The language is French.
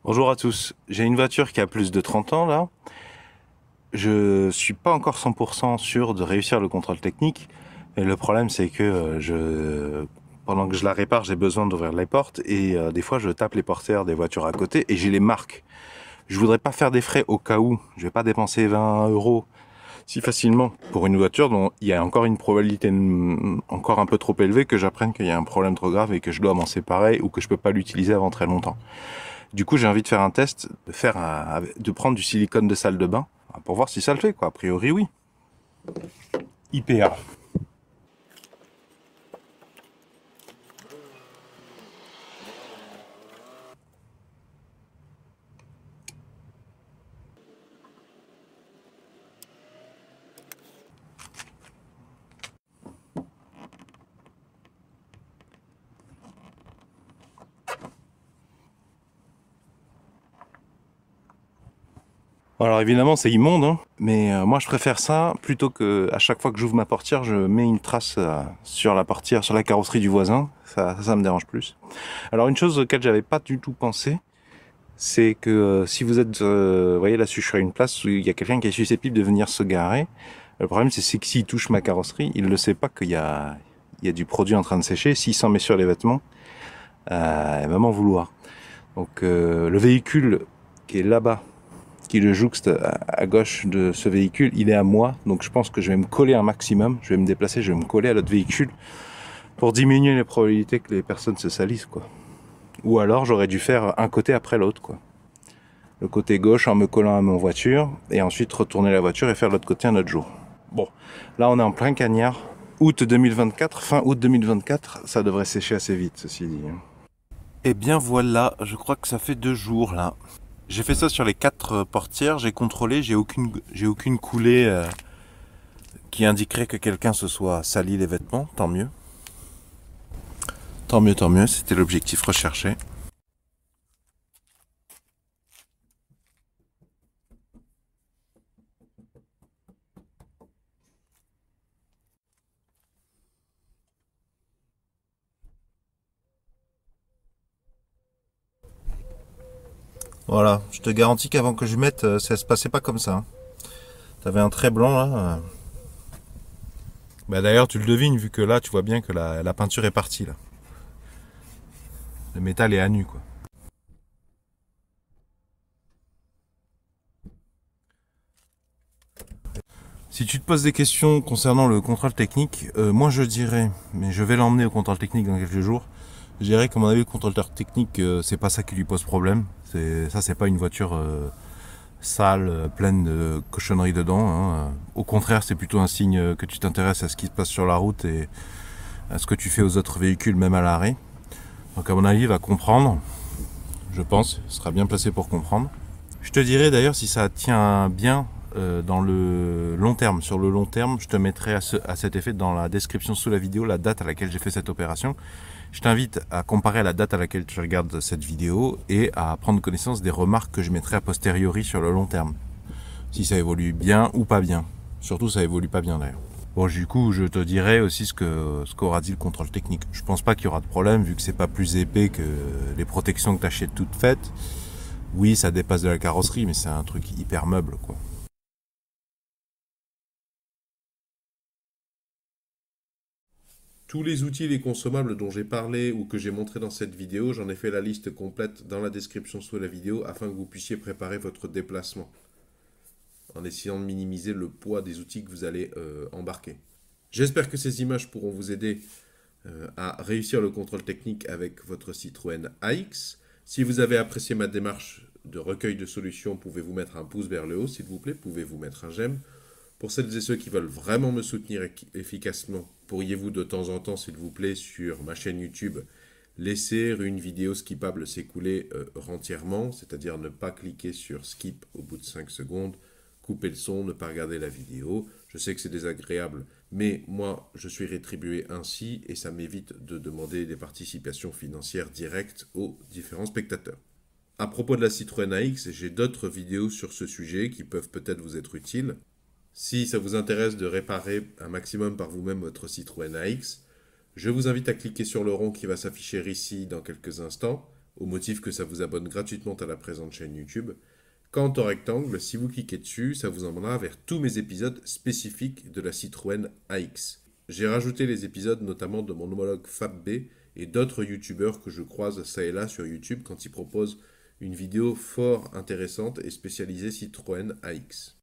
Bonjour à tous, j'ai une voiture qui a plus de 30 ans là. Je suis pas encore 100% sûr de réussir le contrôle technique. Et le problème c'est que pendant que je la répare, j'ai besoin d'ouvrir les portes et des fois je tape les portières des voitures à côté et j'ai les marques. Je voudrais pas faire des frais au cas où. Je vais pas dépenser 20 euros si facilement pour une voiture dont il y a encore une probabilité encore un peu trop élevée que j'apprenne qu'il y a un problème trop grave et que je dois m'en séparer ou que je peux pas l'utiliser avant très longtemps. Du coup, j'ai envie de faire un test, de prendre du silicone de salle de bain pour voir si ça le fait, quoi. A priori, oui. IPA. Alors évidemment, c'est immonde, hein, mais moi je préfère ça plutôt que à chaque fois que j'ouvre ma portière, je mets une trace sur la portière, sur la carrosserie du voisin. Ça me dérange plus. Alors une chose auquel j'avais pas du tout pensé, c'est que si vous êtes, vous voyez là, je suis à une place où il y a quelqu'un qui est susceptible de venir se garer. Le problème, c'est que s'il touche ma carrosserie, il ne sait pas qu'il y a du produit en train de sécher. S'il s'en met sur les vêtements, il va m'en vouloir. Donc le véhicule qui est là-bas, qui le jouxte à gauche de ce véhicule, il est à moi. Donc je pense que je vais me coller un maximum. Je vais me déplacer, je vais me coller à l'autre véhicule pour diminuer les probabilités que les personnes se salissent, quoi. Ou alors j'aurais dû faire un côté après l'autre, quoi. Le côté gauche en me collant à mon voiture et ensuite retourner la voiture et faire l'autre côté un autre jour. Bon, là on est en plein cagnard. Août 2024, fin août 2024, ça devrait sécher assez vite, ceci dit. Eh bien voilà, je crois que ça fait 2 jours là. J'ai fait ça sur les 4 portières, j'ai contrôlé, j'ai aucune coulée qui indiquerait que quelqu'un se soit sali les vêtements, tant mieux. Tant mieux, c'était l'objectif recherché. Voilà, je te garantis qu'avant que je mette, ça se passait pas comme ça, hein. T'avais un trait blanc là. Bah d'ailleurs tu le devines vu que là tu vois bien que la peinture est partie là. Le métal est à nu quoi. Si tu te poses des questions concernant le contrôle technique, moi je dirais, mais je vais l'emmener au contrôle technique dans quelques jours, je dirais qu'à mon avis le contrôle technique c'est pas ça qui lui pose problème. C'est pas une voiture sale, pleine de cochonneries dedans, hein. Au contraire c'est plutôt un signe que tu t'intéresses à ce qui se passe sur la route et à ce que tu fais aux autres véhicules même à l'arrêt. Donc à mon avis il va comprendre, je pense, il sera bien placé pour comprendre. Je te dirais d'ailleurs si ça tient bien dans le long terme. Sur le long terme, je te mettrai à cet effet dans la description sous la vidéo la date à laquelle j'ai fait cette opération. Je t'invite à comparer la date à laquelle tu regardes cette vidéo et à prendre connaissance des remarques que je mettrai a posteriori sur le long terme. Si ça évolue bien ou pas bien. Surtout ça évolue pas bien d'ailleurs. Bon, du coup, je te dirai aussi ce qu'aura dit le contrôle technique. Je pense pas qu'il y aura de problème vu que c'est pas plus épais que les protections que t'achètes toutes faites. Oui, ça dépasse de la carrosserie, mais c'est un truc hyper meuble, quoi. Tous les outils et les consommables dont j'ai parlé ou que j'ai montré dans cette vidéo, j'en ai fait la liste complète dans la description sous la vidéo afin que vous puissiez préparer votre déplacement en essayant de minimiser le poids des outils que vous allez embarquer. J'espère que ces images pourront vous aider à réussir le contrôle technique avec votre Citroën AX. Si vous avez apprécié ma démarche de recueil de solutions, pouvez-vous mettre un pouce vers le haut, s'il vous plaît, pouvez-vous mettre un j'aime. Pour celles et ceux qui veulent vraiment me soutenir efficacement, pourriez-vous de temps en temps, s'il vous plaît, sur ma chaîne YouTube, laisser une vidéo skippable s'écouler entièrement, c'est-à-dire ne pas cliquer sur skip au bout de 5 secondes, couper le son, ne pas regarder la vidéo. Je sais que c'est désagréable, mais moi, je suis rétribué ainsi et ça m'évite de demander des participations financières directes aux différents spectateurs. À propos de la Citroën AX, j'ai d'autres vidéos sur ce sujet qui peuvent peut-être vous être utiles. Si ça vous intéresse de réparer un maximum par vous-même votre Citroën AX, je vous invite à cliquer sur le rond qui va s'afficher ici dans quelques instants. au motif que ça vous abonne gratuitement à la présente chaîne YouTube. Quant au rectangle, si vous cliquez dessus, ça vous emmènera vers tous mes épisodes spécifiques de la Citroën AX. J'ai rajouté les épisodes notamment de mon homologue FabB et d'autres youtubeurs que je croise ça et là sur YouTube quand ils proposent une vidéo fort intéressante et spécialisée Citroën AX.